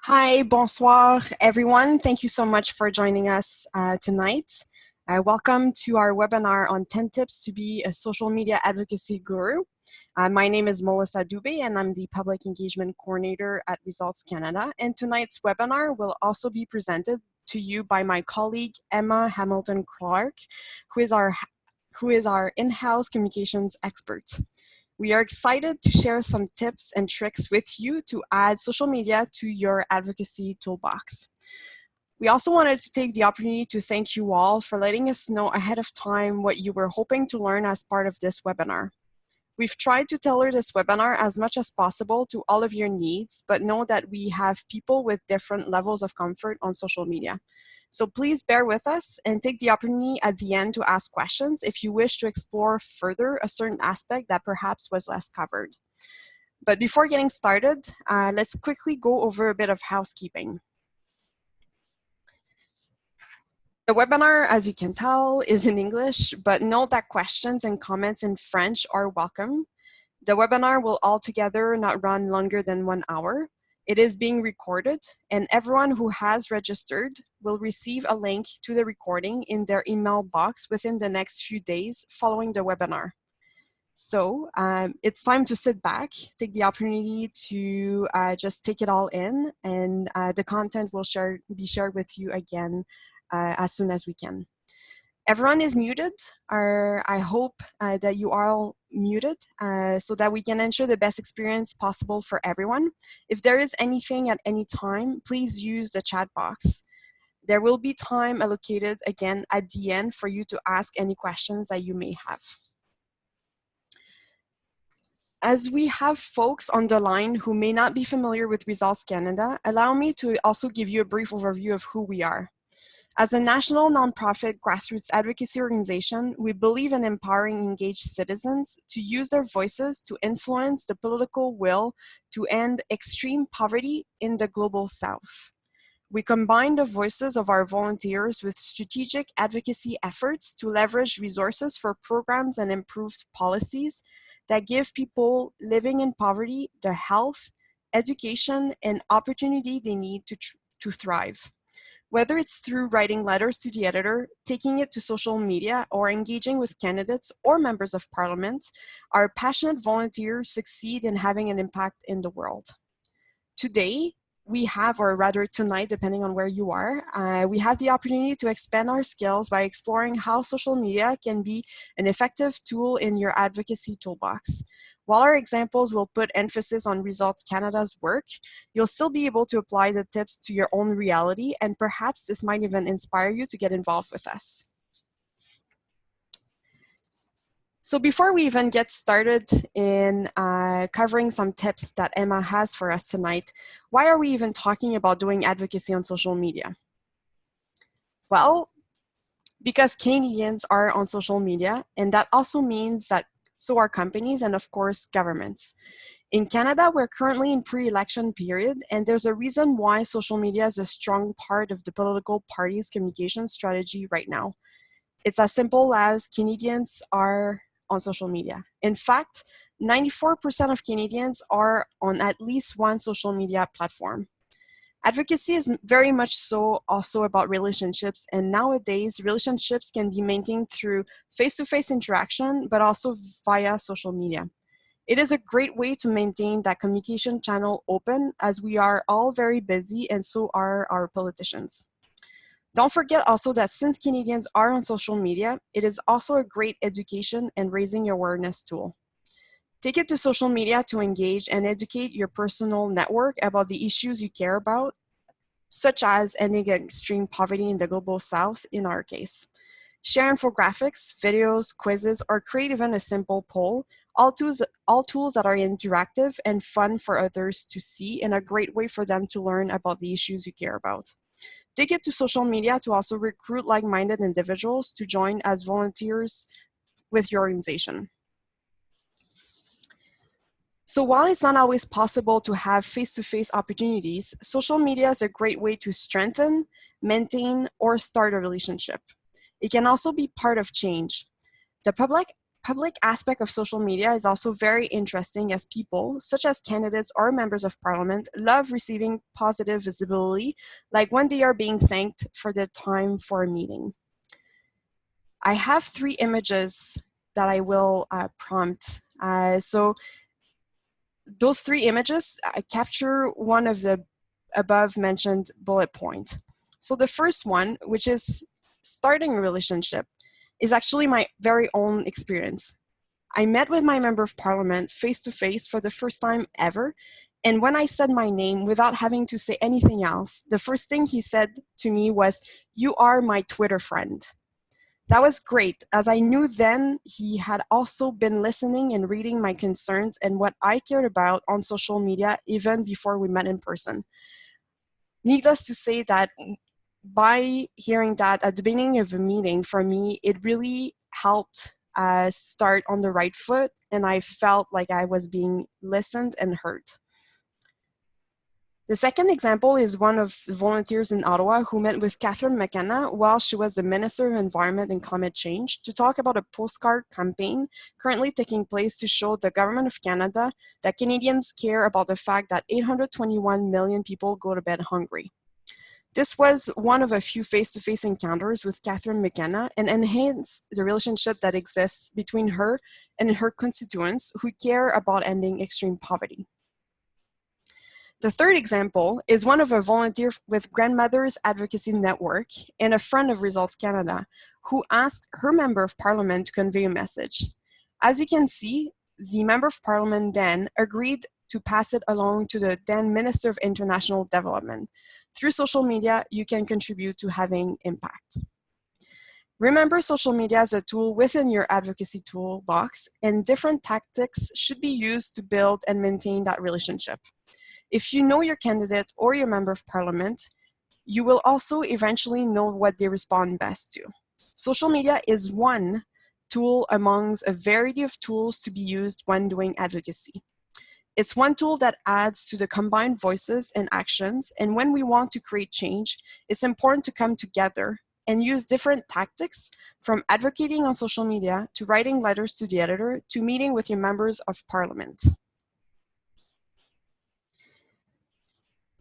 Hi, bonsoir, everyone. Thank you so much for joining us tonight. Welcome to our webinar on 10 tips to be a social media advocacy guru. My name is Melissa Dubé, and I'm the Public Engagement Coordinator at Results Canada. And tonight's webinar will also be presented to you by my colleague, Emma Hamilton-Clark, who is our in-house communications expert. We are excited to share some tips and tricks with you to add social media to your advocacy toolbox. We also wanted to take the opportunity to thank you all for letting us know ahead of time what you were hoping to learn as part of this webinar. We've tried to tailor this webinar as much as possible to all of your needs, but know that we have people with different levels of comfort on social media. So please bear with us and take the opportunity at the end to ask questions if you wish to explore further a certain aspect that perhaps was less covered. But before getting started, let's quickly go over a bit of housekeeping. The webinar, as you can tell, is in English, but note that questions and comments in French are welcome. The webinar will altogether not run longer than 1 hour. It is being recorded, and everyone who has registered will receive a link to the recording in their email box within the next few days following the webinar. So it's time to sit back, take the opportunity to just take it all in, and the content will be shared with you again as soon as we can. Everyone is muted, or I hope that you are all muted so that we can ensure the best experience possible for everyone. If there is anything at any time, please use the chat box. There will be time allocated again at the end for you to ask any questions that you may have. As we have folks on the line who may not be familiar with Results Canada, allow me to also give you a brief overview of who we are. As a national nonprofit grassroots advocacy organization, we believe in empowering engaged citizens to use their voices to influence the political will to end extreme poverty in the global south. We combine the voices of our volunteers with strategic advocacy efforts to leverage resources for programs and improved policies that give people living in poverty the health, education, and opportunity they need to thrive. Whether it's through writing letters to the editor, taking it to social media, or engaging with candidates or members of parliament, our passionate volunteers succeed in having an impact in the world. Today, we have, or rather tonight, depending on where you are, we have the opportunity to expand our skills by exploring how social media can be an effective tool in your advocacy toolbox. While our examples will put emphasis on Results Canada's work, you'll still be able to apply the tips to your own reality, and perhaps this might even inspire you to get involved with us. So before we even get started in covering some tips that Emma has for us tonight, why are we even talking about doing advocacy on social media? Well, because Canadians are on social media, and that also means that so are companies and, of course, governments. In Canada, we're currently in pre-election period, and there's a reason why social media is a strong part of the political party's communication strategy right now. It's as simple as Canadians are on social media. In fact, 94% of Canadians are on at least one social media platform. Advocacy is very much so also about relationships, and nowadays relationships can be maintained through face-to-face interaction, but also via social media. It is a great way to maintain that communication channel open, as we are all very busy, and so are our politicians. Don't forget also that since Canadians are on social media, it is also a great education and raising awareness tool. Take it to social media to engage and educate your personal network about the issues you care about, such as ending extreme poverty in the global south in our case. Share infographics, videos, quizzes, or create even a simple poll, all tools that are interactive and fun for others to see, and a great way for them to learn about the issues you care about. Take it to social media to also recruit like-minded individuals to join as volunteers with your organization. So while it's not always possible to have face-to-face opportunities, social media is a great way to strengthen, maintain, or start a relationship. It can also be part of change. The public public aspect of social media is also very interesting, as people, such as candidates or members of parliament, love receiving positive visibility, like when they are being thanked for their time for a meeting. I have 3 images that I will prompt. So those 3 images capture one of the above mentioned bullet points. So the first one, which is starting a relationship, is actually my very own experience. I met with my member of parliament face-to-face for the first time ever, and when I said my name without having to say anything else, the first thing he said to me was, "You are my Twitter friend." That was great, as I knew then he had also been listening and reading my concerns and what I cared about on social media even before we met in person. Needless to say that by hearing that at the beginning of a meeting, for me, it really helped start on the right foot, and I felt like I was being listened and heard. The second example is one of volunteers in Ottawa who met with Catherine McKenna while she was the Minister of Environment and Climate Change to talk about a postcard campaign currently taking place to show the Government of Canada that Canadians care about the fact that 821 million people go to bed hungry. This was one of a few face-to-face encounters with Catherine McKenna and enhanced the relationship that exists between her and her constituents who care about ending extreme poverty. The third example is one of a volunteer with Grandmothers Advocacy Network and a friend of Results Canada who asked her Member of Parliament to convey a message. As you can see, the Member of Parliament then agreed to pass it along to the then Minister of International Development. Through social media, you can contribute to having impact. Remember, social media is a tool within your advocacy toolbox, and different tactics should be used to build and maintain that relationship. If you know your candidate or your member of parliament, you will also eventually know what they respond best to. Social media is one tool amongst a variety of tools to be used when doing advocacy. It's one tool that adds to the combined voices and actions, and when we want to create change, it's important to come together and use different tactics, from advocating on social media to writing letters to the editor to meeting with your members of parliament.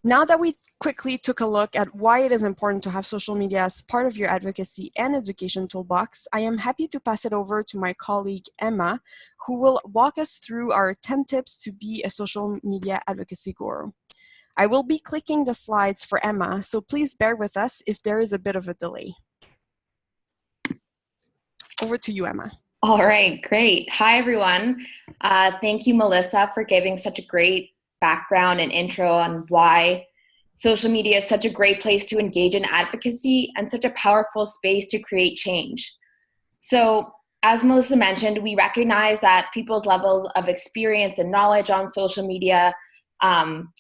Now that we quickly took a look at why it is important to have social media as part of your advocacy and education toolbox, I am happy to pass it over to my colleague Emma, who will walk us through our 10 tips to be a social media advocacy guru. I will be clicking the slides for Emma, so please bear with us if there is a bit of a delay. Over to you, Emma. All right, great. Hi, everyone. Thank you, Melissa, for giving such a great background and intro on why social media is such a great place to engage in advocacy and such a powerful space to create change. So, as Melissa mentioned, we recognize that people's levels of experience and knowledge on social media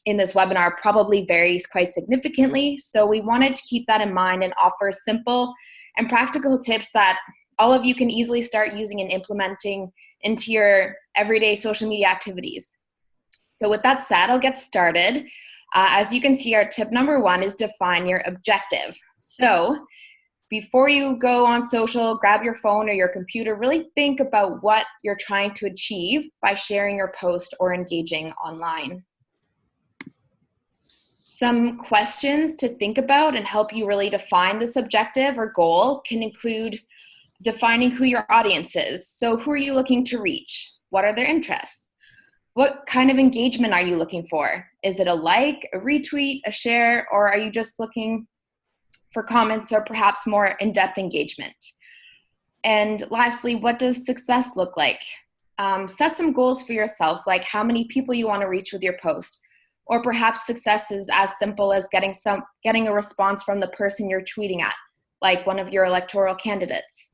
in this webinar probably varies quite significantly. So we wanted to keep that in mind and offer simple and practical tips that all of you can easily start using and implementing into your everyday social media activities. So with that said, I'll get started. As you can see, our tip number 1 is define your objective. So before you go on social, grab your phone or your computer, really think about what you're trying to achieve by sharing your post or engaging online. Some questions to think about and help you really define this objective or goal can include defining who your audience is. So who are you looking to reach? What are their interests? What kind of engagement are you looking for? Is it a like, a retweet, a share, or are you just looking for comments or perhaps more in-depth engagement? And lastly, what does success look like? Set some goals for yourself, like how many people you want to reach with your post, or perhaps success is as simple as getting a response from the person you're tweeting at, like one of your electoral candidates.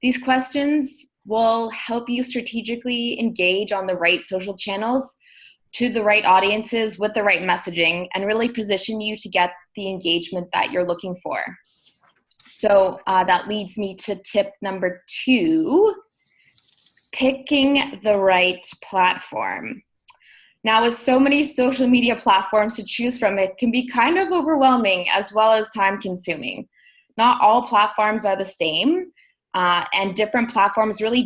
These questions will help you strategically engage on the right social channels to the right audiences with the right messaging and really position you to get the engagement that you're looking for. So that leads me to tip number 2, picking the right platform. Now, with so many social media platforms to choose from, it can be kind of overwhelming as well as time consuming. Not all platforms are the same. And different platforms really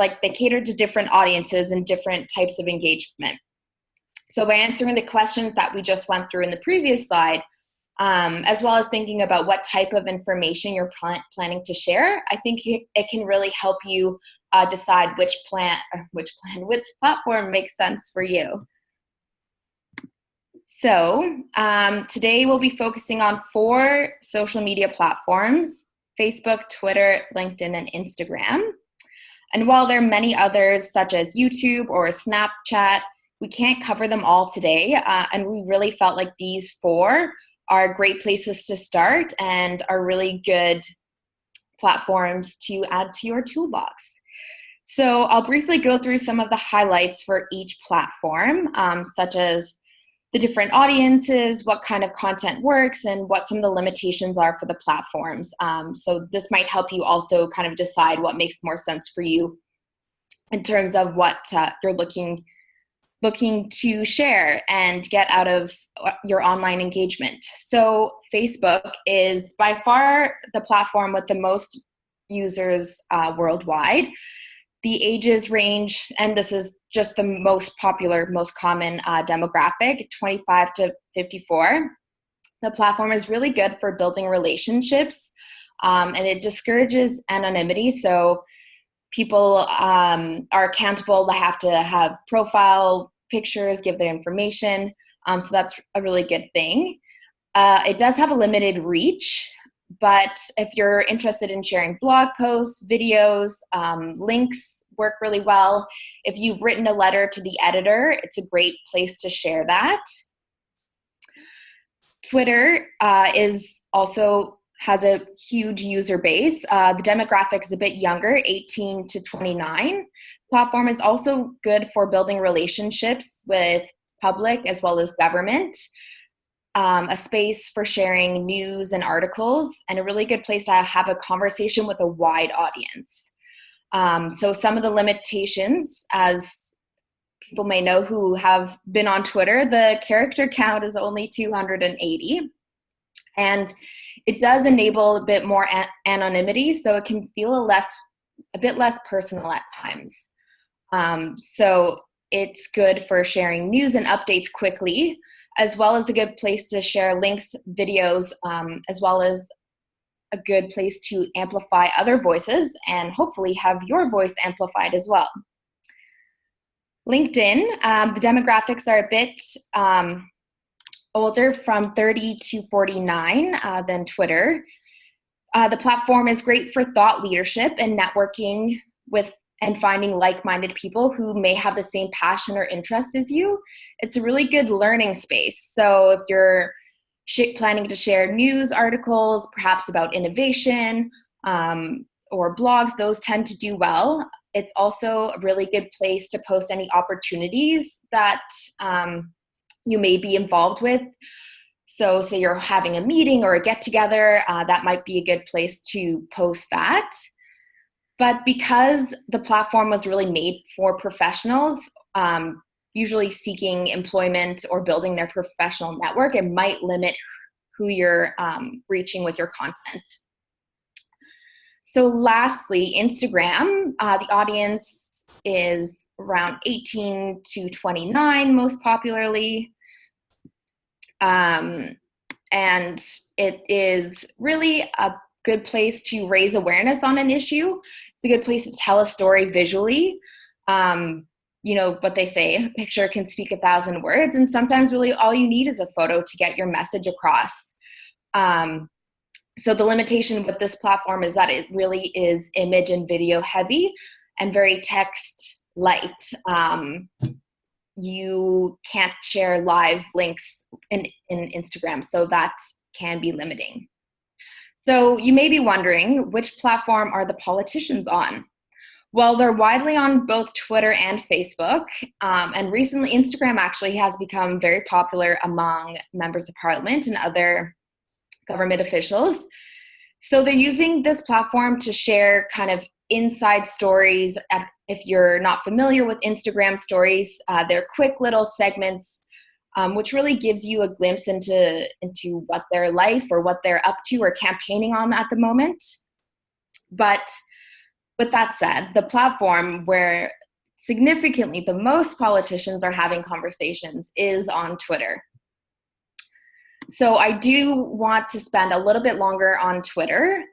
like they cater to different audiences and different types of engagement. So by answering the questions that we just went through in the previous slide, as well as thinking about what type of information you're planning to share, I think it can really help you decide which platform makes sense for you. So today we'll be focusing on 4 social media platforms: Facebook, Twitter, LinkedIn, and Instagram. And while there are many others such as YouTube or Snapchat, we can't cover them all today. And we really felt like these 4 are great places to start and are really good platforms to add to your toolbox. So I'll briefly go through some of the highlights for each platform, such as the different audiences, what kind of content works, and what some of the limitations are for the platforms. So this might help you also kind of decide what makes more sense for you in terms of what you're looking to share and get out of your online engagement. So Facebook is by far the platform with the most users worldwide. The ages range, and this is just the most popular, most common demographic, 25 to 54. The platform is really good for building relationships, and it discourages anonymity. So people are accountable. They have to have profile pictures, give their information. So that's a really good thing. It does have a limited reach, but if you're interested in sharing blog posts, videos, links work really well. If you've written a letter to the editor, it's a great place to share that. Twitter has a huge user base. The demographic is a bit younger, 18 to 29. Platform is also good for building relationships with public as well as government. A space for sharing news and articles, and a really good place to have a conversation with a wide audience. So some of the limitations, as people may know who have been on Twitter, the character count is only 280. And it does enable a bit more anonymity, so it can feel a bit less personal at times. So it's good for sharing news and updates quickly, as well as a good place to share links, videos, as well as a good place to amplify other voices and hopefully have your voice amplified as well. LinkedIn, the demographics are a bit older, from 30 to 49 than Twitter. The platform is great for thought leadership and networking with and finding like-minded people who may have the same passion or interest as you. It's a really good learning space. So if you're planning to share news articles, perhaps about innovation or blogs, those tend to do well. It's also a really good place to post any opportunities that you may be involved with. So say you're having a meeting or a get-together, that might be a good place to post that. But because the platform was really made for professionals, usually seeking employment or building their professional network, it might limit who you're reaching with your content. So lastly, Instagram, the audience is around 18 to 29 most popularly. And it is really a good place to raise awareness on an issue. It's a good place to tell a story visually. You know what they say, a picture can speak 1,000 words, and sometimes really all you need is a photo to get your message across. So the limitation with this platform is that it really is image and video heavy and very text light. You can't share live links in Instagram, so that can be limiting. So you may be wondering, which platform are the politicians on? Well, they're widely on both Twitter and Facebook, and recently Instagram actually has become very popular among members of parliament and other government officials. So they're using this platform to share kind of inside stories. If you're not familiar with Instagram stories, they're quick little segments which really gives you a glimpse into what their life or what they're up to or campaigning on at the moment. But With that said, the platform where significantly the most politicians are having conversations is on Twitter. So I do want to spend a little bit longer on Twitter.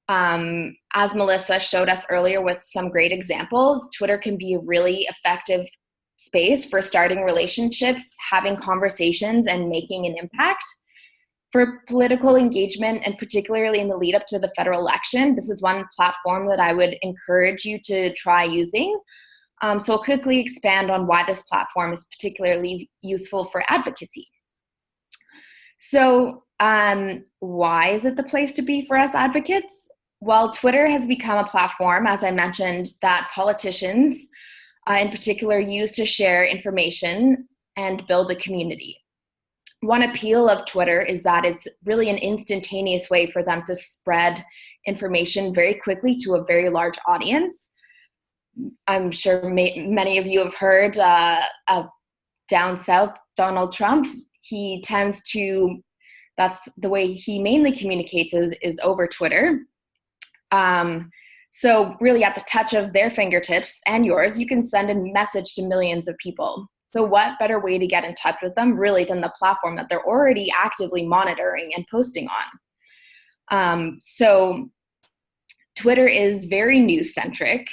As Melissa showed us earlier with some great examples, Twitter can be a really effective space for starting relationships, having conversations, and making an impact. For political engagement, and particularly in the lead up to the federal election, this is one platform that I would encourage you to try using. So I'll quickly expand on why this platform is particularly useful for advocacy. So why is it the place to be for us advocates? Well, Twitter has become a platform, as I mentioned, that politicians in particular use to share information and build a community. One appeal of Twitter is that it's really an instantaneous way for them to spread information very quickly to a very large audience. I'm sure many of you have heard of down south, Donald Trump. He tends to, that's the way he mainly communicates is over Twitter. So really at the touch of their fingertips and yours, you can send a message to millions of people. So what better way to get in touch with them really than the platform that they're already actively monitoring and posting on? So Twitter is very news-centric,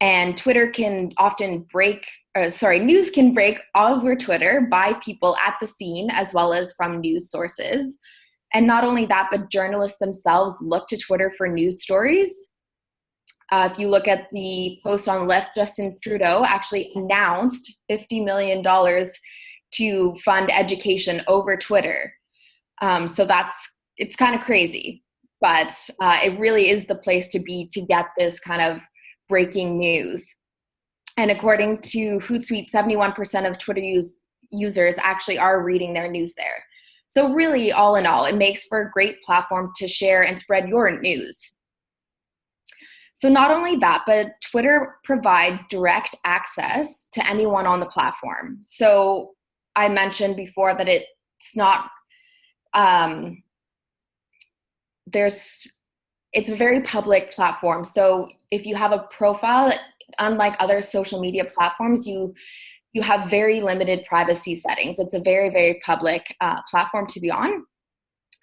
and Twitter can often news can break over Twitter by people at the scene as well as from news sources. And not only that, but journalists themselves look to Twitter for news stories. If you look at the post on the left, Justin Trudeau actually announced $50 million to fund education over Twitter. So it's kind of crazy, but it really is the place to be to get this kind of breaking news. And according to Hootsuite, 71% of Twitter users actually are reading their news there. So really, all in all, it makes for a great platform to share and spread your news. So not only that, but Twitter provides direct access to anyone on the platform. So I mentioned before that it's not, it's a very public platform. So if you have a profile, unlike other social media platforms, you have very limited privacy settings. It's a very, very public platform to be on.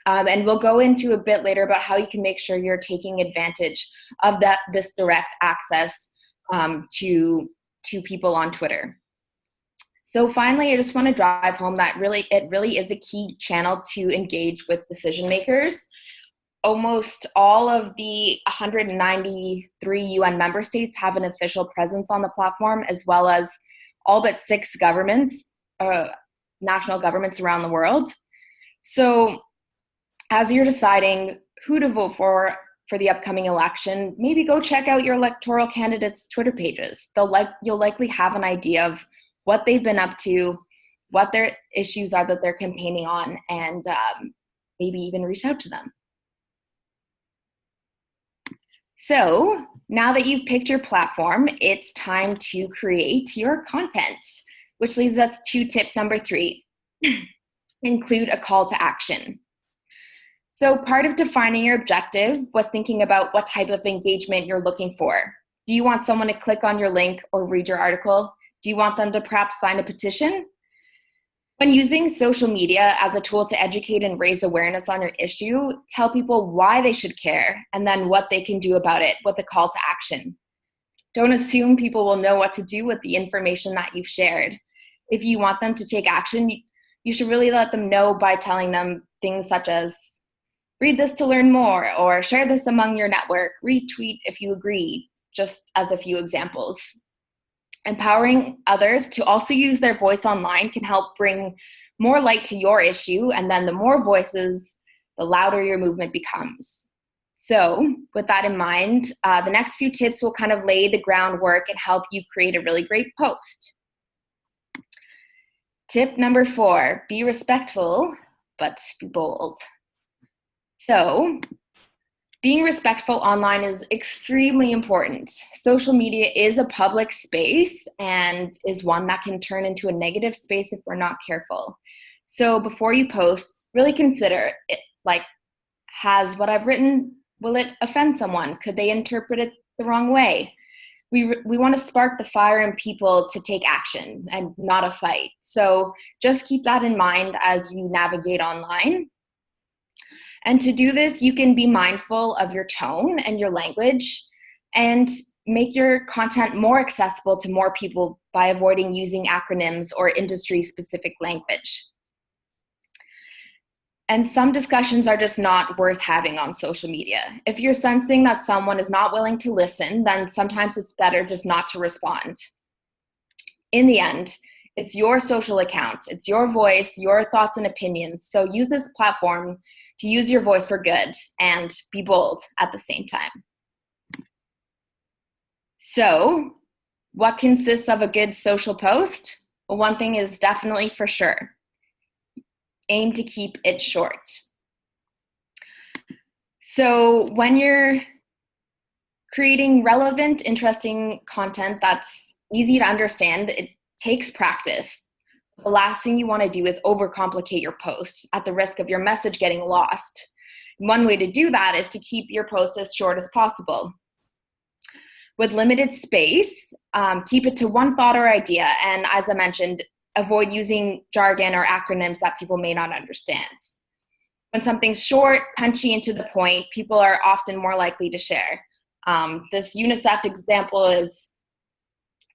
And we'll go into a bit later about how you can make sure you're taking advantage of this direct access to people on Twitter. So finally, I just want to drive home that it really is a key channel to engage with decision makers. Almost all of the 193 UN member states have an official presence on the platform, as well as all but 6 governments, national governments around the world. So as you're deciding who to vote for the upcoming election, maybe go check out your electoral candidates' Twitter pages. You'll likely have an idea of what they've been up to, what their issues are that they're campaigning on, and maybe even reach out to them. So now that you've picked your platform, it's time to create your content, which leads us to tip number 3, include a call to action. So part of defining your objective was thinking about what type of engagement you're looking for. Do you want someone to click on your link or read your article? Do you want them to perhaps sign a petition? When using social media as a tool to educate and raise awareness on your issue, tell people why they should care and then what they can do about it with a call to action. Don't assume people will know what to do with the information that you've shared. If you want them to take action, you should really let them know by telling them things such as, read this to learn more, or share this among your network, retweet if you agree, just as a few examples. Empowering others to also use their voice online can help bring more light to your issue, and then the more voices, the louder your movement becomes. So with that in mind, the next few tips will kind of lay the groundwork and help you create a really great post. Tip number 4, be respectful, but be bold. So being respectful online is extremely important. Social media is a public space and is one that can turn into a negative space if we're not careful. So before you post, really consider it, like, has what I've written, will it offend someone? Could they interpret it the wrong way. We want to spark the fire in people to take action and not a fight. So just keep that in mind as you navigate online. And to do this, you can be mindful of your tone and your language and make your content more accessible to more people by avoiding using acronyms or industry-specific language. And some discussions are just not worth having on social media. If you're sensing that someone is not willing to listen, then sometimes it's better just not to respond. In the end, it's your social account. It's your voice, your thoughts and opinions. So use this platform to use your voice for good and be bold at the same time. So, what consists of a good social post? Well, one thing is definitely for sure. Aim to keep it short. So when you're creating relevant, interesting content that's easy to understand, it takes practice. The last thing you want to do is overcomplicate your post at the risk of your message getting lost. One way to do that is to keep your post as short as possible. With limited space, keep it to one thought or idea. And as I mentioned, avoid using jargon or acronyms that people may not understand. When something's short, punchy, and to the point, people are often more likely to share. This Sept example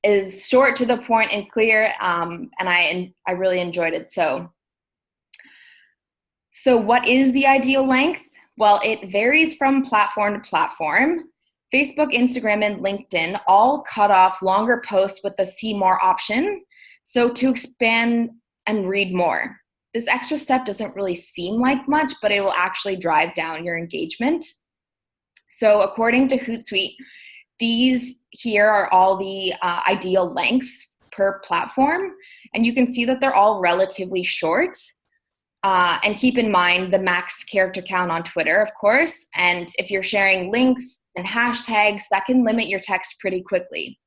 is short, to the point, and clear, and I really enjoyed it. So what is the ideal length? Well, it varies from platform to platform. Facebook, Instagram, and LinkedIn all cut off longer posts with the see more option. So to expand and read more. This extra step doesn't really seem like much, but it will actually drive down your engagement. So according to Hootsuite, these here are all the ideal lengths per platform. And you can see that they're all relatively short. And keep in mind the max character count on Twitter, of course. And if you're sharing links and hashtags, that can limit your text pretty quickly.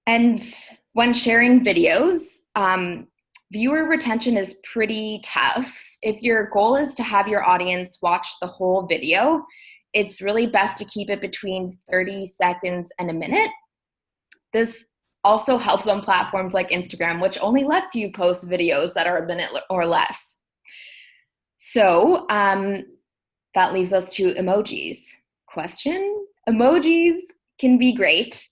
And when sharing videos, viewer retention is pretty tough. If your goal is to have your audience watch the whole video, it's really best to keep it between 30 seconds and a minute. This also helps on platforms like Instagram, which only lets you post videos that are a minute or less. So that leaves us to emojis. Question? Emojis can be great,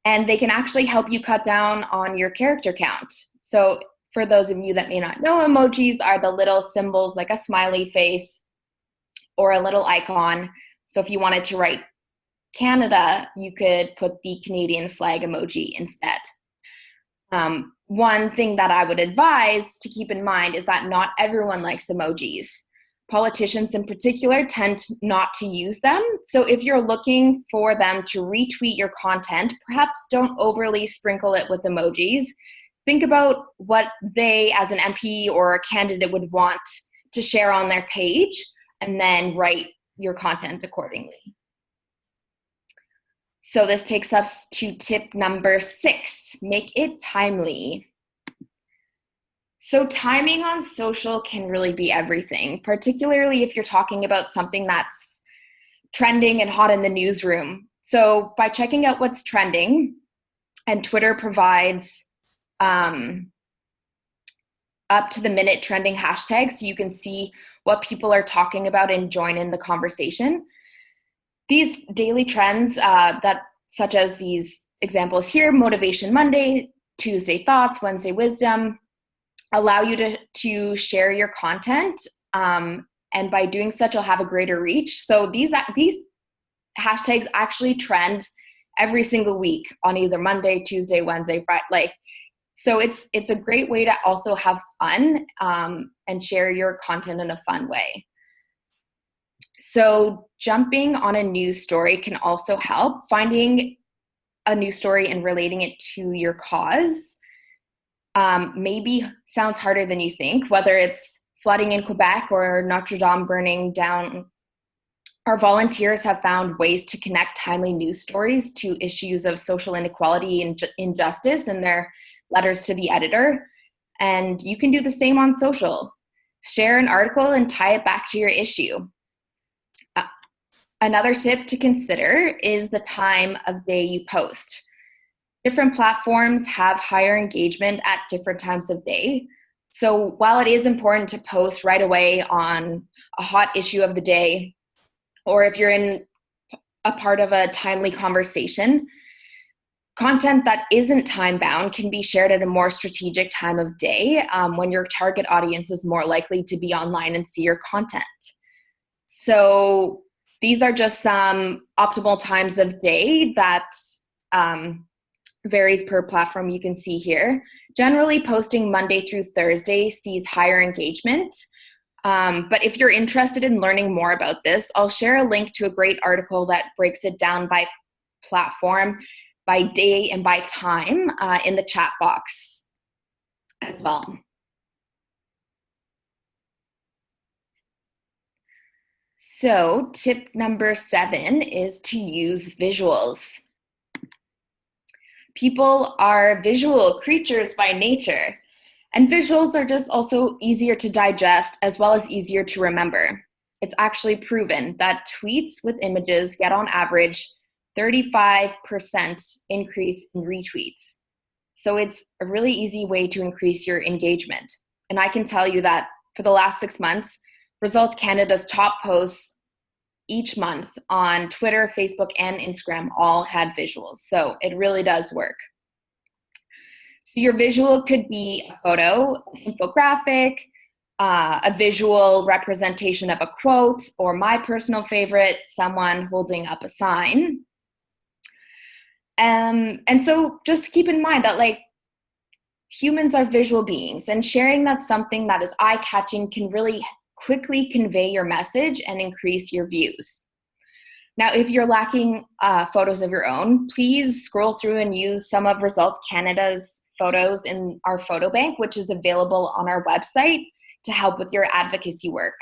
and they can actually help you cut down on your character count. So for those of you that may not know, emojis are the little symbols like a smiley face or a little icon. So if you wanted to write Canada, you could put the Canadian flag emoji instead. One thing that I would advise to keep in mind is that not everyone likes emojis. Politicians in particular tend not to use them. So if you're looking for them to retweet your content, perhaps don't overly sprinkle it with emojis. Think about what they, as an MP or a candidate, would want to share on their page, and then write your content accordingly. So this takes us to tip number 6, make it timely. So timing on social can really be everything, particularly if you're talking about something that's trending and hot in the newsroom. So by checking out what's trending, and Twitter provides up to the minute trending hashtags, so you can see what people are talking about and join in the conversation. These daily trends such as these examples here, Motivation Monday, Tuesday Thoughts, Wednesday Wisdom, allow you to share your content, and by doing such, you'll have a greater reach. So these hashtags actually trend every single week on either Monday, Tuesday, Wednesday, Friday. So it's a great way to also have fun and share your content in a fun way. So jumping on a news story can also help. Finding a news story and relating it to your cause maybe sounds harder than you think, whether it's flooding in Quebec or Notre Dame burning down. Our volunteers have found ways to connect timely news stories to issues of social inequality and injustice in their letters to the editor. And you can do the same on social. Share an article and tie it back to your issue. Another tip to consider is the time of day you post. Different platforms have higher engagement at different times of day. So while it is important to post right away on a hot issue of the day, or if you're in a part of a timely conversation, content that isn't time-bound can be shared at a more strategic time of day when your target audience is more likely to be online and see your content. So these are just some optimal times of day that varies per platform. You can see here. Generally, posting Monday through Thursday sees higher engagement. But if you're interested in learning more about this, I'll share a link to a great article that breaks it down by platform, by day, and by time in the chat box as well. So tip number 7 is to use visuals. People are visual creatures by nature, and visuals are just also easier to digest as well as easier to remember. It's actually proven that tweets with images get on average 35% increase in retweets. So it's a really easy way to increase your engagement. And I can tell you that for the last 6 months, Results Canada's top posts each month on Twitter, Facebook, and Instagram all had visuals. So it really does work. So your visual could be a photo, an infographic, a visual representation of a quote, or my personal favorite, someone holding up a sign. And so just keep in mind that humans are visual beings, and sharing that's something that is eye-catching can really quickly convey your message and increase your views. Now, if you're lacking photos of your own, please scroll through and use some of Results Canada's photos in our photo bank, which is available on our website to help with your advocacy work.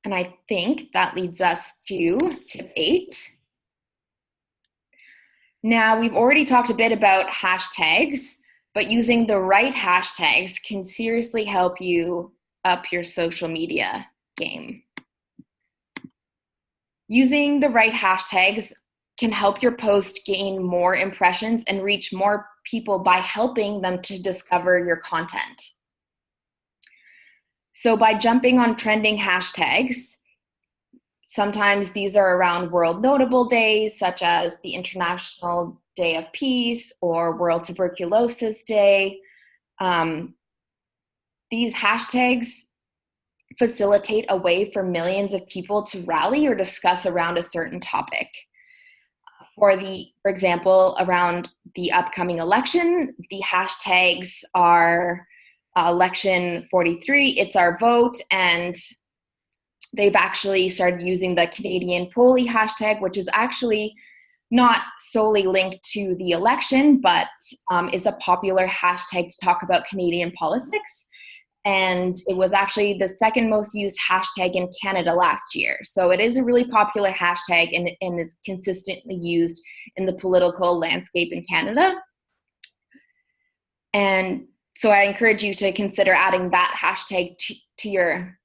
And I think that leads us to tip 8. Now, we've already talked a bit about hashtags, but using the right hashtags can seriously help you up your social media game. Using the right hashtags can help your post gain more impressions and reach more people by helping them to discover your content. So by jumping on trending hashtags, sometimes these are around world notable days, such as the International Day of Peace or World Tuberculosis Day. These hashtags facilitate a way for millions of people to rally or discuss around a certain topic. For example, around the upcoming election, the hashtags are election 43, it's our vote, and they've actually started using the Canadian Poly hashtag, which is actually not solely linked to the election, but is a popular hashtag to talk about Canadian politics. And it was actually the second most used hashtag in Canada last year. So it is a really popular hashtag and is consistently used in the political landscape in Canada. And so I encourage you to consider adding that hashtag to your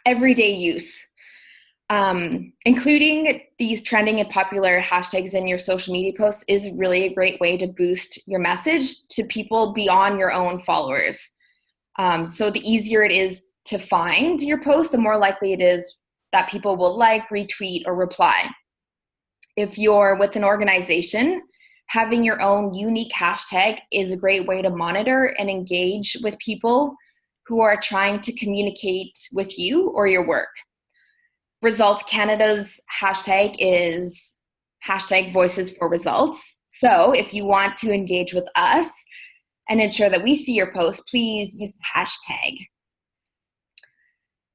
everyday use. Including these trending and popular hashtags in your social media posts is really a great way to boost your message to people beyond your own followers. So the easier it is to find your post, the more likely it is that people will like, retweet, or reply. If you're with an organization, having your own unique hashtag is a great way to monitor and engage with people who are trying to communicate with you or your work. Results Canada's hashtag is hashtag Voices for Results. So if you want to engage with us and ensure that we see your post, please use the hashtag.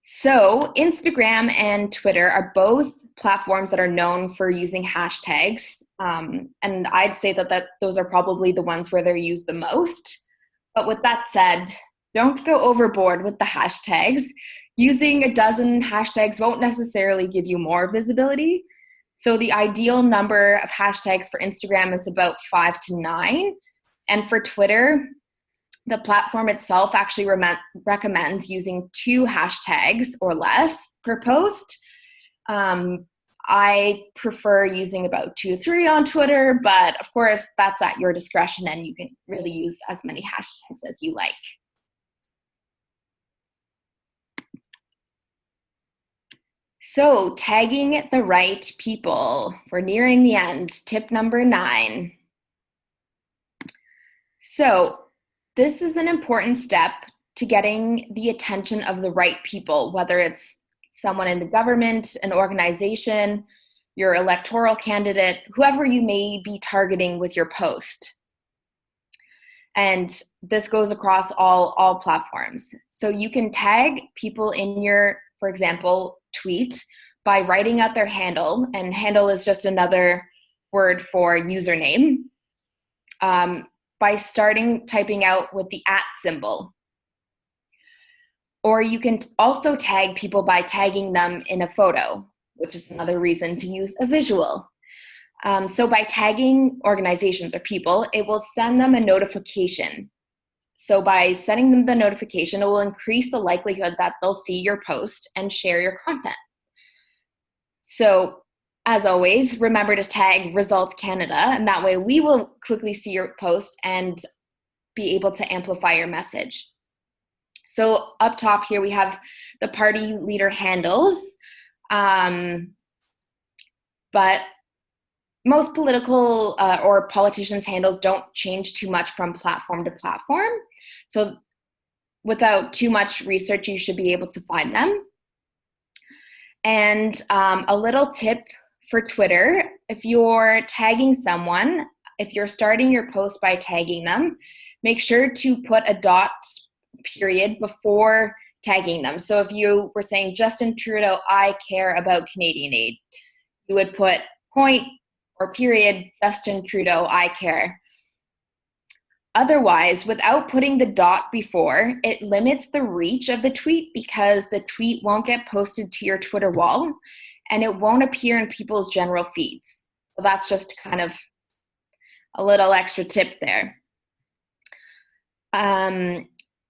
So Instagram and Twitter are both platforms that are known for using hashtags. And I'd say that those are probably the ones where they're used the most. But with that said, don't go overboard with the hashtags. Using a dozen hashtags won't necessarily give you more visibility. So the ideal number of hashtags for Instagram is about 5 to 9. And for Twitter, The platform itself actually recommends using 2 hashtags or less per post. I prefer using about 2 to 3 on Twitter, but of course that's at your discretion and you can really use as many hashtags as you like. So tagging the right people. We're nearing the end. Tip number 9. So this is an important step to getting the attention of the right people, whether it's someone in the government, an organization, your electoral candidate, whoever you may be targeting with your post. And this goes across all platforms. So you can tag people in your, for example, tweet by writing out their handle, and handle is just another word for username, by typing out with the @ symbol. Or you can also tag people by tagging them in a photo, which is another reason to use a visual. So by tagging organizations or people, it will send them a notification. So by sending them the notification, it will increase the likelihood that they'll see your post and share your content. So as always, remember to tag Results Canada, and that way we will quickly see your post and be able to amplify your message. So up top here, we have the party leader handles, but most political or politicians' handles don't change too much from platform to platform. So without too much research, you should be able to find them. And a little tip for Twitter, if you're tagging someone, if you're starting your post by tagging them, make sure to put a dot period before tagging them. So if you were saying, Justin Trudeau, I care about Canadian aid, you would put point or period, Justin Trudeau, I care. Otherwise, without putting the dot before, it limits the reach of the tweet because the tweet won't get posted to your Twitter wall and it won't appear in people's general feeds. So that's just kind of a little extra tip there.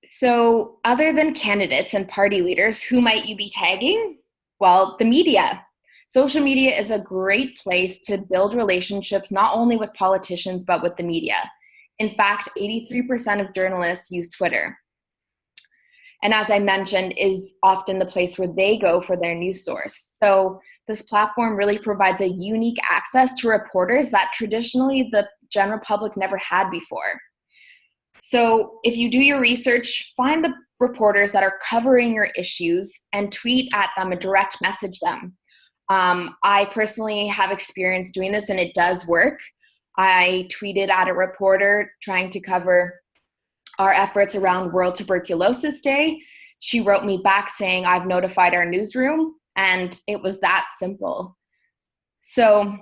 So other than candidates and party leaders, who might you be tagging? Well, the media. Social media is a great place to build relationships, not only with politicians, but with the media. In fact, 83% of journalists use Twitter. And as I mentioned, is often the place where they go for their news source. So this platform really provides a unique access to reporters that traditionally the general public never had before. So if you do your research, find the reporters that are covering your issues and tweet at them and direct message them. I personally have experience doing this and it does work. I tweeted at a reporter trying to cover our efforts around World Tuberculosis Day. She wrote me back saying, I've notified our newsroom, and it was that simple. So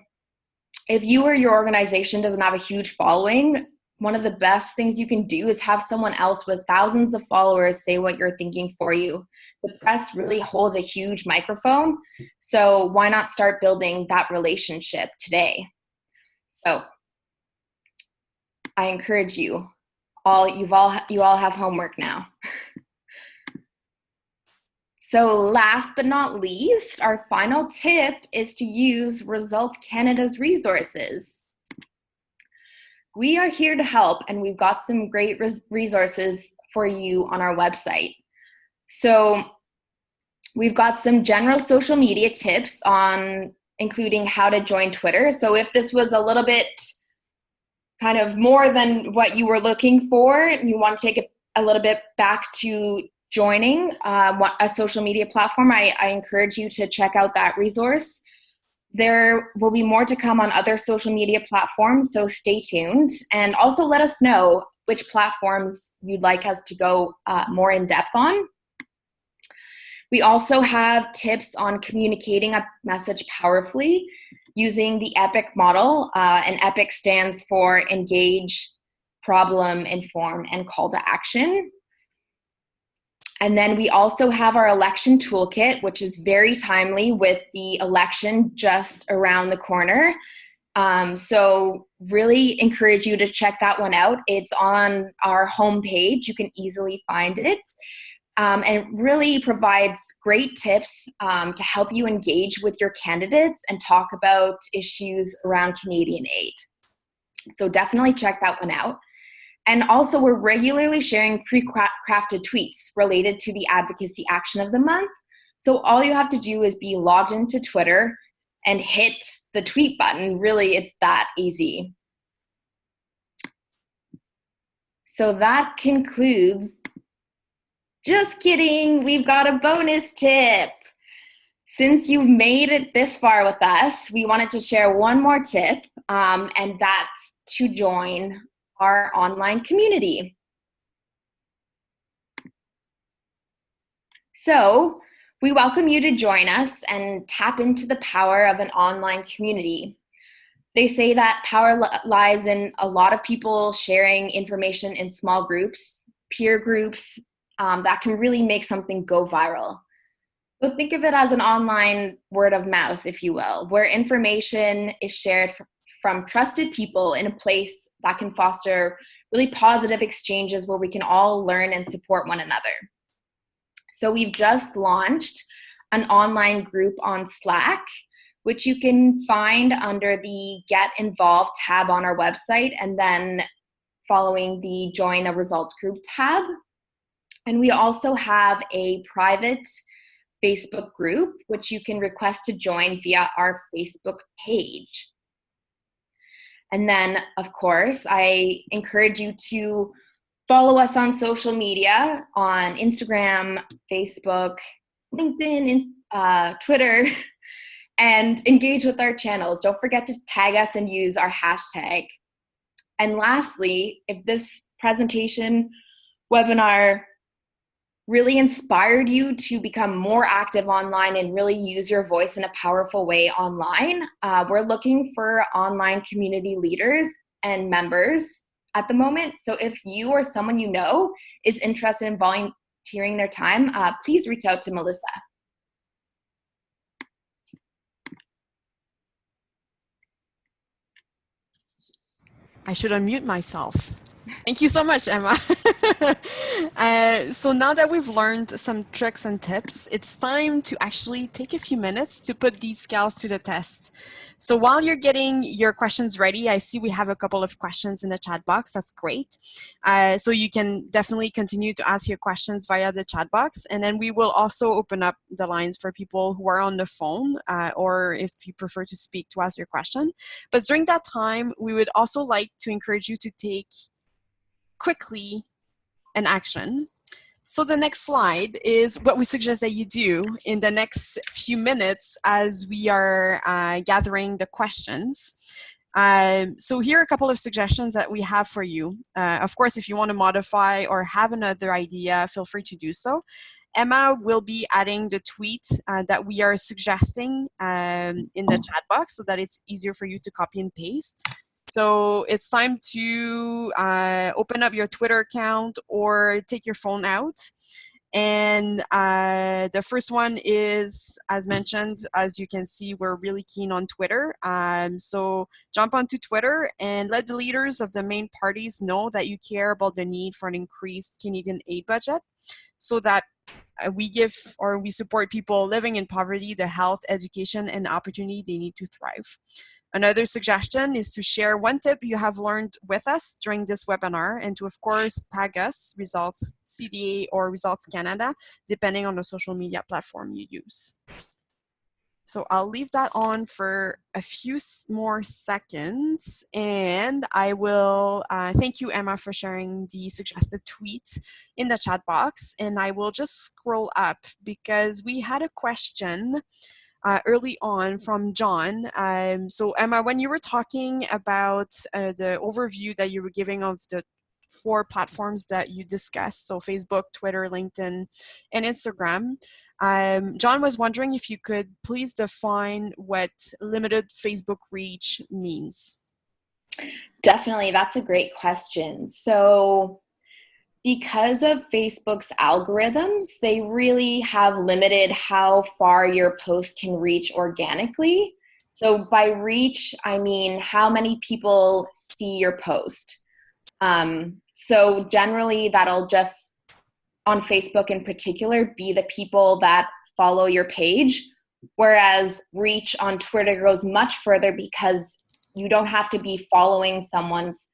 if you or your organization doesn't have a huge following, one of the best things you can do is have someone else with thousands of followers say what you're thinking for you. The press really holds a huge microphone, so why not start building that relationship today? So I encourage you all have homework now. So last but not least, our final tip is to use Results Canada's resources. We are here to help, and we've got some great resources for you on our website. So we've got some general social media tips on including how to join Twitter. So if this was a little bit kind of more than what you were looking for, and you want to take it a little bit back to joining a social media platform, I encourage you to check out that resource. There will be more to come on other social media platforms, so stay tuned. And also let us know which platforms you'd like us to go more in depth on. We also have tips on communicating a message powerfully using the EPIC model, and EPIC stands for Engage, Problem, Inform, and Call to Action. And then we also have our election toolkit, which is very timely with the election just around the corner. So really encourage you to check that one out. It's on our homepage. You can easily find it. And really provides great tips to help you engage with your candidates and talk about issues around Canadian aid. So definitely check that one out. And also, we're regularly sharing pre-crafted tweets related to the advocacy action of the month. So all you have to do is be logged into Twitter and hit the tweet button. Really, it's that easy. So that concludes. Just kidding, we've got a bonus tip. Since you've made it this far with us, we wanted to share one more tip, and that's to join our online community. So we welcome you to join us and tap into the power of an online community. They say that power lies in a lot of people sharing information in small groups, peer groups, that can really make something go viral. So think of it as an online word of mouth, if you will, where information is shared from trusted people in a place that can foster really positive exchanges where we can all learn and support one another. So we've just launched an online group on Slack, which you can find under the Get Involved tab on our website, and then following the Join a Results Group tab. And we also have a private Facebook group, which you can request to join via our Facebook page. And then, of course, I encourage you to follow us on social media on Instagram, Facebook, LinkedIn, Twitter, and engage with our channels. Don't forget to tag us and use our hashtag. And lastly, if this presentation webinar really inspired you to become more active online and really use your voice in a powerful way online, we're looking for online community leaders and members at the moment. So if you or someone you know is interested in volunteering their time, please reach out to Melissa. I should unmute myself. Thank you so much, Emma. So now that we've learned some tricks and tips, it's time to actually take a few minutes to put these skills to the test. So while you're getting your questions ready, I see we have a couple of questions in the chat box. That's great. So you can definitely continue to ask your questions via the chat box. And then we will also open up the lines for people who are on the phone, or if you prefer to speak to ask your question. But during that time, we would also like to encourage you to take quickly an action. So the next slide is what we suggest that you do in the next few minutes as we are gathering the questions. So here are a couple of suggestions that we have for you. Of course, if you want to modify or have another idea, feel free to do so. Emma will be adding the tweet that we are suggesting in the chat box so that it's easier for you to copy and paste. So it's time to open up your Twitter account or take your phone out. And the first one is, as mentioned, as you can see, we're really keen on Twitter. So jump onto Twitter and let the leaders of the main parties know that you care about the need for an increased Canadian aid budget so that we give or we support people living in poverty the health, education, and opportunity they need to thrive. Another suggestion is to share one tip you have learned with us during this webinar and to, of course, tag us, Results CDA or Results Canada, depending on the social media platform you use. So I'll leave that on for a few more seconds, and I will thank you, Emma, for sharing the suggested tweet in the chat box. And I will just scroll up because we had a question early on from John. So Emma, when you were talking about the overview that you were giving of the 4 platforms that you discussed, so Facebook, Twitter, LinkedIn, and Instagram, John was wondering if you could please define what limited Facebook reach means. Definitely, that's a great question. So because of Facebook's algorithms, they really have limited how far your post can reach organically. So by reach, I mean how many people see your post. So generally that'll just, on Facebook in particular, be the people that follow your page, whereas reach on Twitter goes much further because you don't have to be following someone's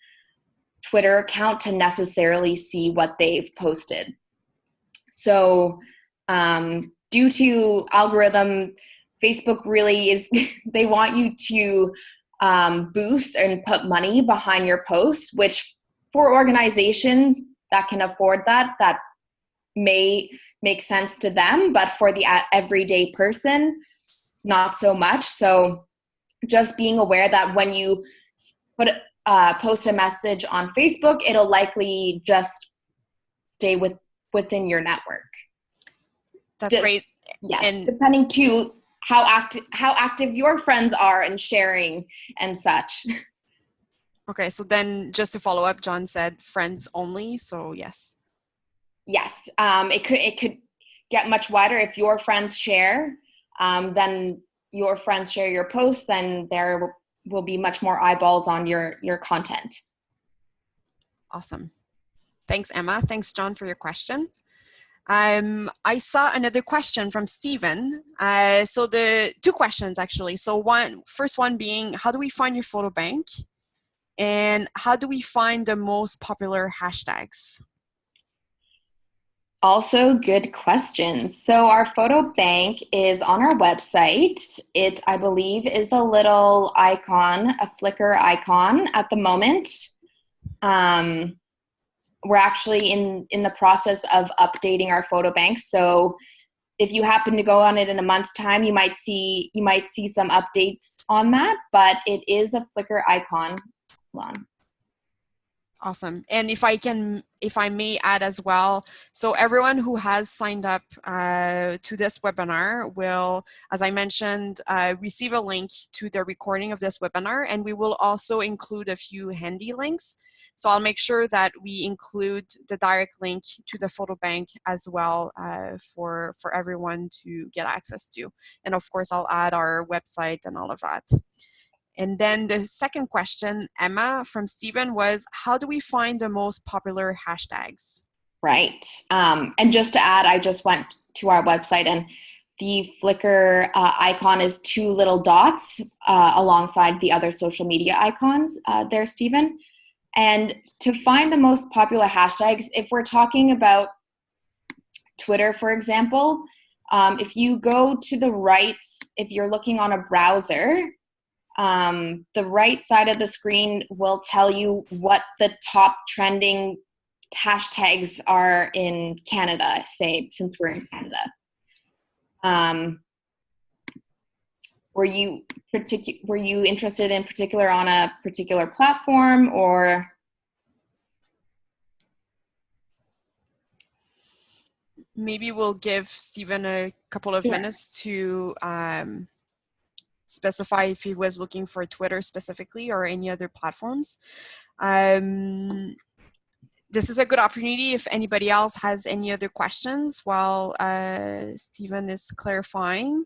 Twitter account to necessarily see what they've posted. So due to algorithm, Facebook really is, they want you to boost and put money behind your posts, which for organizations that can afford that may make sense to them, but for the everyday person, not so much. So just being aware that when you post a message on Facebook, it'll likely just stay within your network. That's great. Yes, and depending to how active your friends are in sharing and such. Okay, so then just to follow up, John said friends only, so yes. Yes, it could get much wider if your friends share. Then your friends share your post, then there will be much more eyeballs on your content. Awesome. Thanks, Emma. Thanks, John, for your question. I saw another question from Stephen. So the two questions actually. So first one being, how do we find your photo bank? And how do we find the most popular hashtags? Also good questions. So our photo bank is on our website. It, I believe, is a little icon, a Flickr icon at the moment. We're actually in the process of updating our photo bank. So if you happen to go on it in a month's time, you might see some updates on that, but it is a Flickr icon. Hold on. Awesome. And if I may add as well, so everyone who has signed up to this webinar will, as I mentioned, receive a link to the recording of this webinar, and we will also include a few handy links. So I'll make sure that we include the direct link to the photo bank as well for everyone to get access to. And of course, I'll add our website and all of that. And then the second question, Emma, from Stephen was, how do we find the most popular hashtags? Right. And just to add, I just went to our website and the Flickr icon is two little dots alongside the other social media icons there, Stephen. And to find the most popular hashtags, if we're talking about Twitter, for example, if you go to the right, if you're looking on a browser, the right side of the screen will tell you what the top trending hashtags are in Canada, say, since we're in Canada. Were you interested in particular on a particular platform, or? Maybe we'll give Stephen a couple of minutes to specify if he was looking for Twitter specifically or any other platforms. This is a good opportunity if anybody else has any other questions while Stephen is clarifying.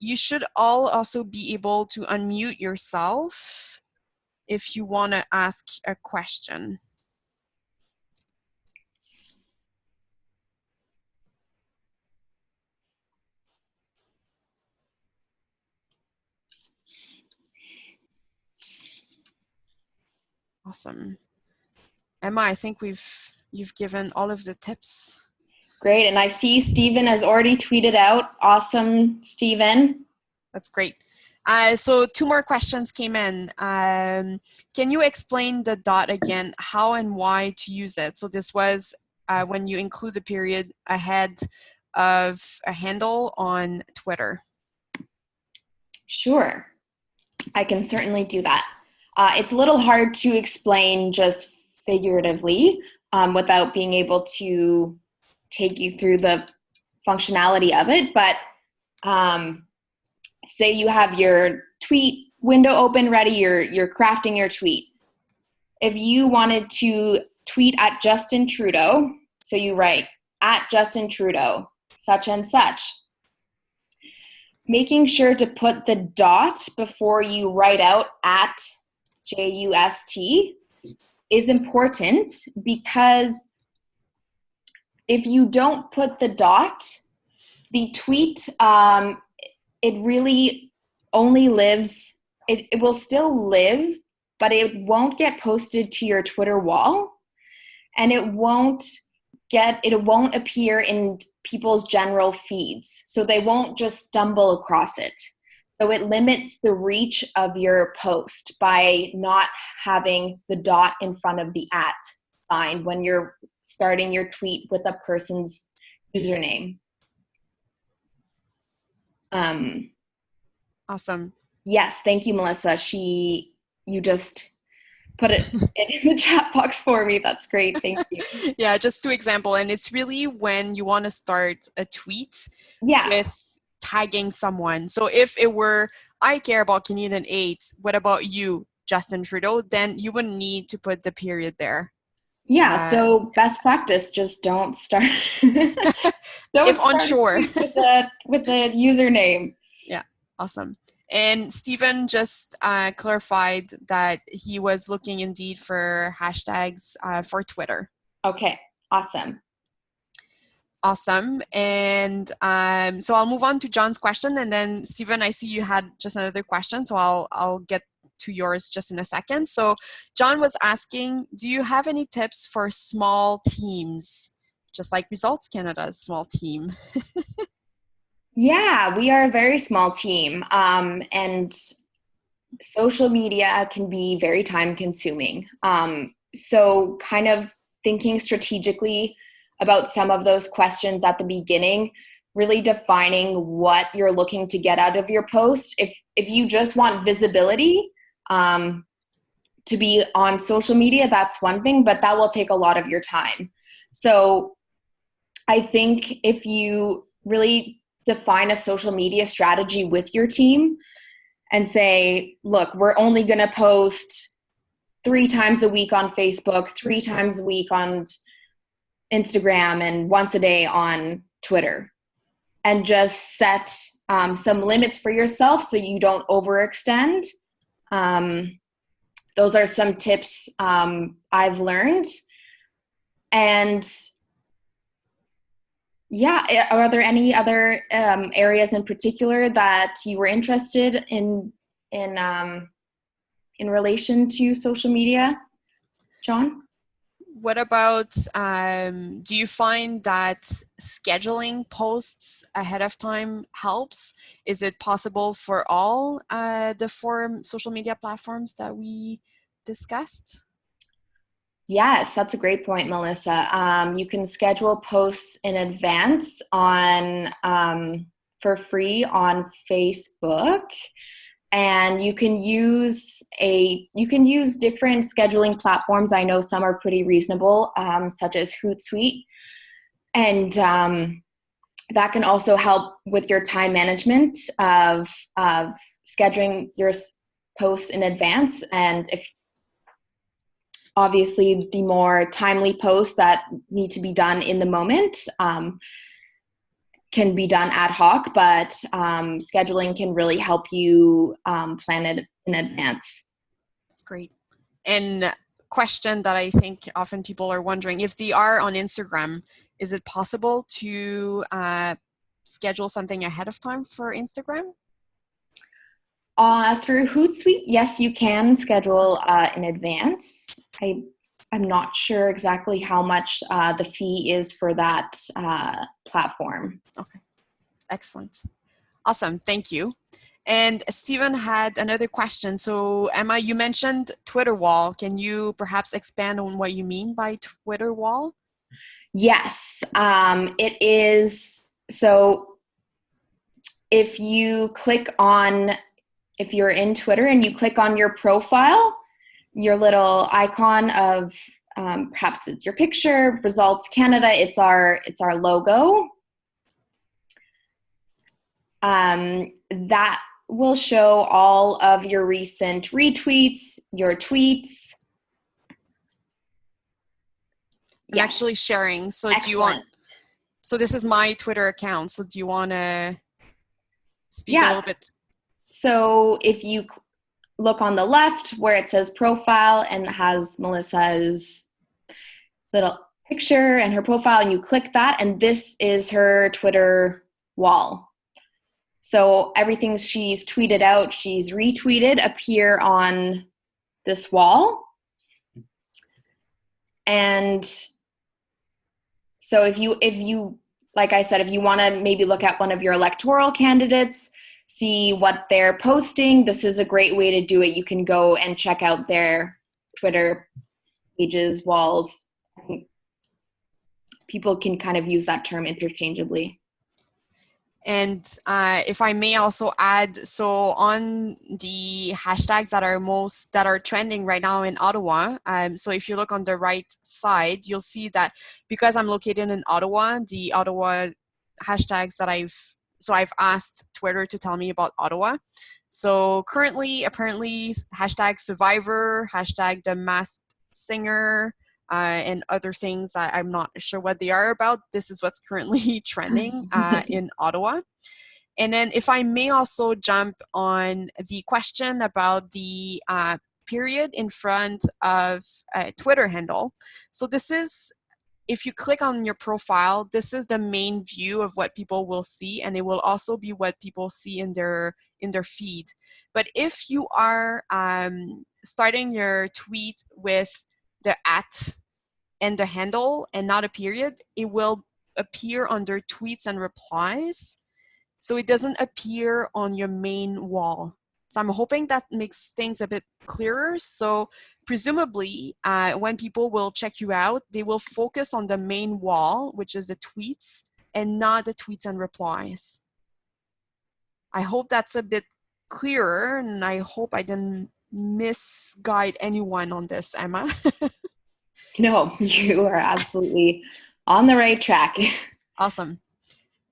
You should all also be able to unmute yourself if you want to ask a question. Awesome. Emma, I think you've given all of the tips. Great, and I see Stephen has already tweeted out. Awesome, Stephen. That's great. So two more questions came in. Can you explain the dot again, how and why to use it? So this was when you include the period ahead of a handle on Twitter. Sure, I can certainly do that. It's a little hard to explain just figuratively without being able to take you through the functionality of it, but say you have your tweet window open, ready, you're crafting your tweet. If you wanted to tweet at Justin Trudeau, so you write at Justin Trudeau, such and such. making sure to put the dot before you write out at JUST is important, because if you don't put the dot, the tweet, it really only lives, it will still live, but it won't get posted to your Twitter wall, and it won't appear in people's general feeds. So they won't just stumble across it. So it limits the reach of your post by not having the dot in front of the at sign when you're starting your tweet with a person's username. Awesome. Yes, thank you, Melissa. You just put it in the chat box for me. That's great. Thank you. Yeah, just 2 examples. And it's really when you want to start a tweet with tagging someone. So if it were, I care about Canadian 8, what about you, Justin Trudeau? Then you wouldn't need to put the period there. Yeah, so best practice, just don't start if unsure with the username. Yeah, awesome. And Stephen just clarified that he was looking indeed for hashtags for Twitter. Okay, awesome. Awesome. And so I'll move on to John's question, and then Stephen, I see you had just another question, so I'll get to yours just in a second. So John was asking, do you have any tips for small teams, just like Results Canada's small team? Yeah, we are a very small team, and social media can be very time consuming. So kind of thinking strategically about some of those questions at the beginning, really defining what you're looking to get out of your post. If you just want visibility to be on social media, that's one thing, but that will take a lot of your time. So I think if you really define a social media strategy with your team and say, look, we're only going to post 3 times a week on Facebook, 3 times a week on Instagram, and once a day on Twitter, and just set some limits for yourself so you don't overextend. Those are some tips I've learned. And yeah, are there any other areas in particular that you were interested in relation to social media, John? What about, do you find that scheduling posts ahead of time helps? Is it possible for all the 4 social media platforms that we discussed? Yes, that's a great point, Melissa. You can schedule posts in advance for free on Facebook, and you can use different scheduling platforms. I know some are pretty reasonable, such as Hootsuite, and that can also help with your time management of scheduling your posts in advance. And if obviously, the more timely posts that need to be done in the moment can be done ad hoc, but scheduling can really help you plan it in advance. That's great. And question that I think often people are wondering, if they are on Instagram, is it possible to schedule something ahead of time for Instagram? Through Hootsuite, yes, you can schedule in advance. I'm not sure exactly how much the fee is for that platform. Okay, excellent. Awesome, thank you. And Stephen had another question. So Emma, you mentioned Twitter wall. Can you perhaps expand on what you mean by Twitter wall? Yes, it is. So if you're in Twitter and you click on your profile, your little icon of perhaps it's your picture, Results Canada, it's our logo. That will show all of your recent retweets, your tweets. I'm actually sharing. So Excellent. so this is my Twitter account. So do you want to speak a little Yes. bit? So if you look on the left where it says profile and it has Melissa's little picture and her profile, and you click that, and this is her Twitter wall. So everything she's tweeted out, she's retweeted, appear on this wall. And so if you, like I said, if you want to maybe look at one of your electoral candidates, see what they're posting, this is a great way to do it. You can go and check out their Twitter pages, walls. I think people can kind of use that term interchangeably. And if I may also add, so on the hashtags that are trending right now in Ottawa, so if you look on the right side, you'll see that because I'm located in Ottawa, the Ottawa hashtags that I've asked Twitter to tell me about Ottawa. So currently, apparently, hashtag Survivor, hashtag The Masked Singer, and other things that I'm not sure what they are about. This is what's currently trending in Ottawa. And then if I may also jump on the question about the period in front of a Twitter handle. So this is, if you click on your profile, this is the main view of what people will see, and it will also be what people see in their feed. But if you are starting your tweet with the @ and the handle and not a period, it will appear under tweets and replies. So it doesn't appear on your main wall. So I'm hoping that makes things a bit clearer. So presumably, when people will check you out, they will focus on the main wall, which is the tweets, and not the tweets and replies. I hope that's a bit clearer, and I hope I didn't misguide anyone on this, Emma. No, you are absolutely on the right track. Awesome.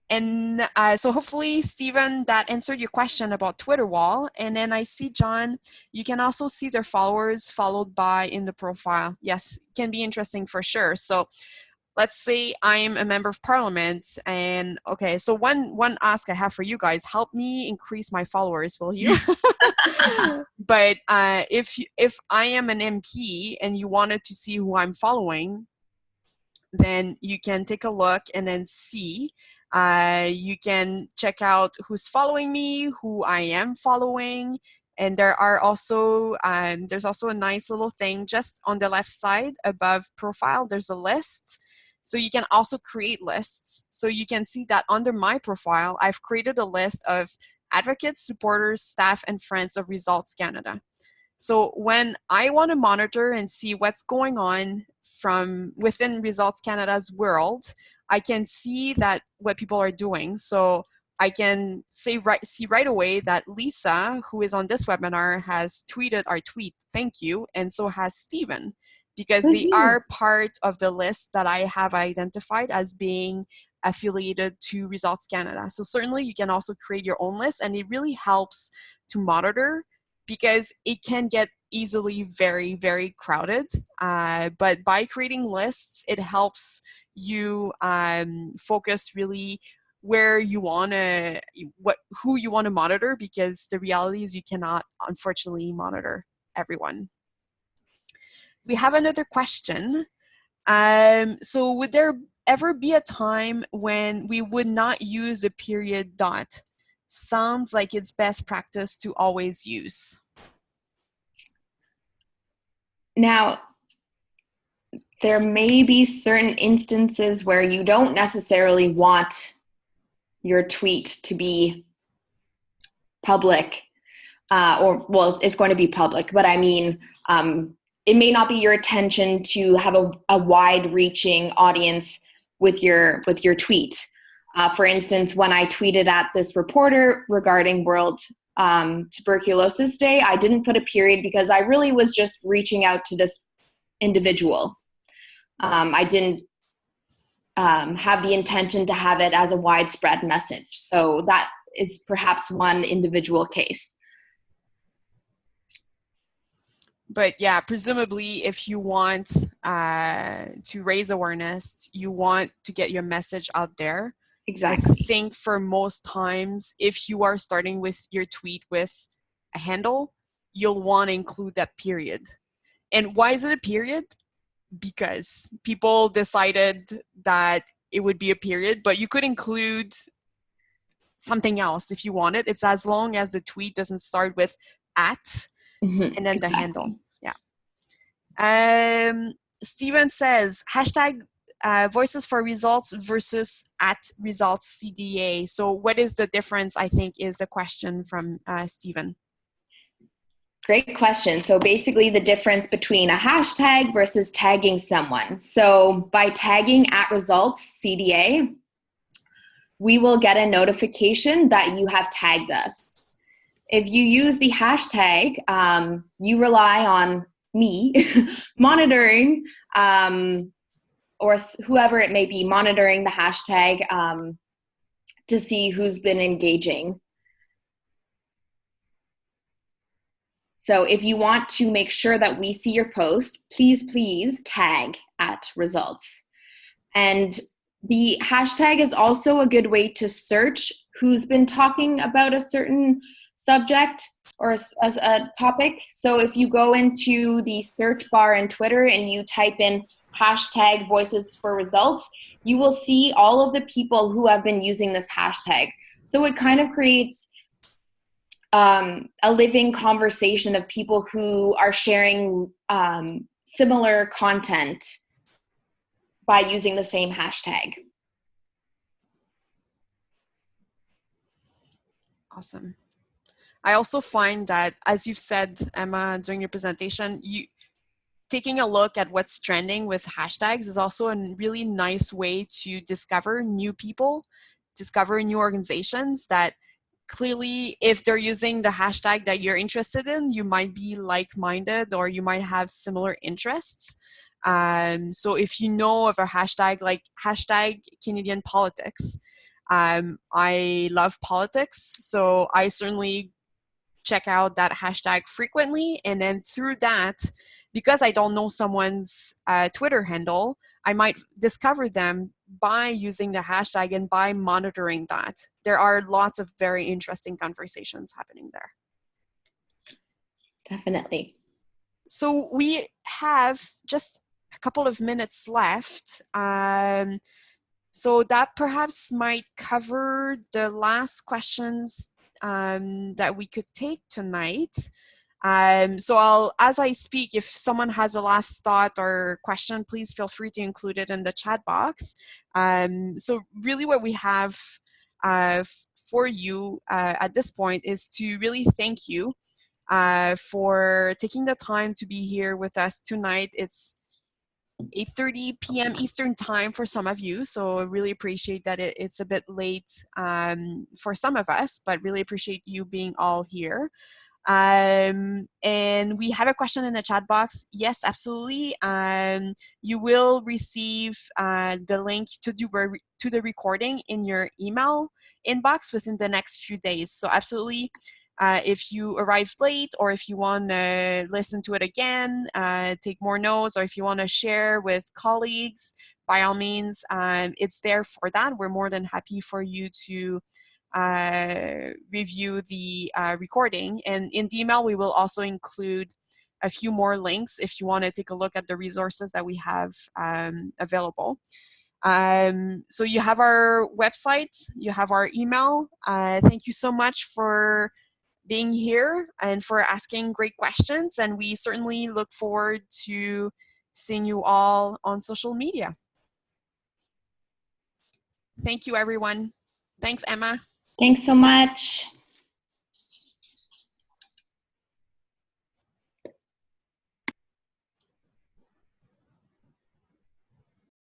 And so hopefully, Stephen, that answered your question about Twitter wall. And then I see, John, you can also see their followers followed by in the profile. Yes, can be interesting for sure. So let's say I'm a member of parliament, and okay, so one ask I have for you guys, help me increase my followers, will you? But if I am an MP and you wanted to see who I'm following, then you can take a look and then see. You can check out who's following me, who I am following, and there's also a nice little thing just on the left side above profile. There's a list. So you can also create lists. So you can see that under my profile, I've created a list of advocates, supporters, staff, and friends of Results Canada. So when I want to monitor and see what's going on from within Results Canada's world, I can see that what people are doing. So I can see right away that Lisa, who is on this webinar, has tweeted our tweet, thank you, and so has Stephen, because they are part of the list that I have identified as being affiliated to Results Canada. So certainly you can also create your own list, and it really helps to monitor, because it can get easily very, very crowded. But by creating lists, it helps you focus really where you want to, who you want to monitor, because the reality is you cannot, unfortunately, monitor everyone. We have another question. So would there ever be a time when we would not use a period dot? Sounds like it's best practice to always use. Now, there may be certain instances where you don't necessarily want your tweet to be public, well, it's going to be public, but I mean, it may not be your intention to have a wide-reaching audience with your tweet. For instance, when I tweeted at this reporter regarding World Tuberculosis Day, I didn't put a period because I really was just reaching out to this individual. I didn't have the intention to have it as a widespread message. So that is perhaps one individual case. But yeah, presumably if you want to raise awareness, you want to get your message out there, I Exactly. think for most times, if you are starting with your tweet with a handle, you'll want to include that period. And why is it a period? Because people decided that it would be a period, but you could include something else if you want it. It's as long as the tweet doesn't start with at and then the handle. Exactly. Yeah. Steven says hashtag voices for results versus at results CDA. So what is the difference, I think, is the question from Steven. Great question. So basically the difference between a hashtag versus tagging someone. So by tagging at results CDA, we will get a notification that you have tagged us. If you use the hashtag, you rely on me monitoring, or whoever it may be, monitoring the hashtag to see who's been engaging. So if you want to make sure that we see your post, please tag at results. And the hashtag is also a good way to search who's been talking about a certain subject or as a topic. So if you go into the search bar in Twitter and you type in hashtag voices for results, you will see all of the people who have been using this hashtag. So it kind of creates a living conversation of people who are sharing similar content by using the same hashtag. Awesome. I also find that, as you've said, Emma, during your presentation, taking a look at what's trending with hashtags is also a really nice way to discover new people, discover new organizations that clearly, if they're using the hashtag that you're interested in, you might be like-minded or you might have similar interests. So if you know of a hashtag like hashtag Canadian politics, I love politics, so I certainly check out that hashtag frequently. And then through that, because I don't know someone's Twitter handle, I might discover them by using the hashtag and by monitoring that. There are lots of very interesting conversations happening there. Definitely. So we have just a couple of minutes left. So that perhaps might cover the last questions that we could take tonight. So as I speak, if someone has a last thought or question, please feel free to include it in the chat box. So really what we have for you at this point is to really thank you for taking the time to be here with us tonight. It's 8:30 p.m. Eastern time for some of you, so I really appreciate that it's a bit late for some of us, but really appreciate you being all here. And we have a question in the chat box. Yes, absolutely. You will receive the link to the recording in your email inbox within the next few days. So absolutely, if you arrived late or if you want to listen to it again, take more notes, or if you want to share with colleagues, by all means, it's there for that. We're more than happy for you to review the recording. And in the email, we will also include a few more links if you want to take a look at the resources that we have available. So you have our website, you have our email. Thank you so much for being here and for asking great questions. And we certainly look forward to seeing you all on social media. Thank you, everyone. Thanks, Emma. Thanks so much.